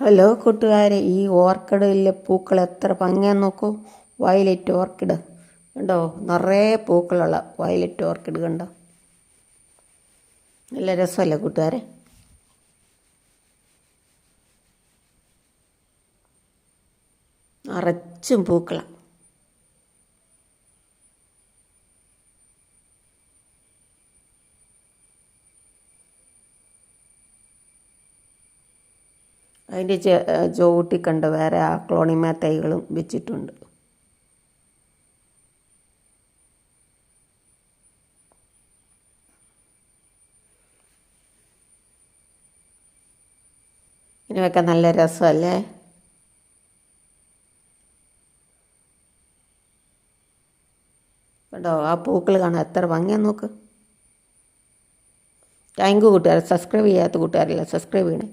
Hello കൂട്ടുകാരെ, ഈ ഓർക്കിഡിലെ പൂക്കൾ എത്ര ഭംഗിയാന്ന് നോക്കൂ. വയലറ്റ് ഓർക്കിഡ് കണ്ടോ, നിറയെ പൂക്കളുള്ള വയലറ്റ് ഓർക്കിഡ് കണ്ടോ, നല്ല രസമല്ലേ കൂട്ടുകാരെ. നിറച്ചും പൂക്കളാണ്. അതിൻ്റെ ചുവട്ടിൽ കണ്ട് വേറെ ക്ലോണിമ തൈകളും വെച്ചിട്ടുണ്ട്. ഇതിനൊക്കെ നല്ല രസമല്ലേ. കേട്ടോ, ആ പൂക്കൾ കാണാൻ എത്ര ഭംഗിയാന്ന് നോക്ക്. താങ്ക് യു കൂട്ടുകാരെ. സബ്സ്ക്രൈബ് ചെയ്യാത്ത കൂട്ടുകാരല്ല, സബ്സ്ക്രൈബ് ചെയ്യണേ.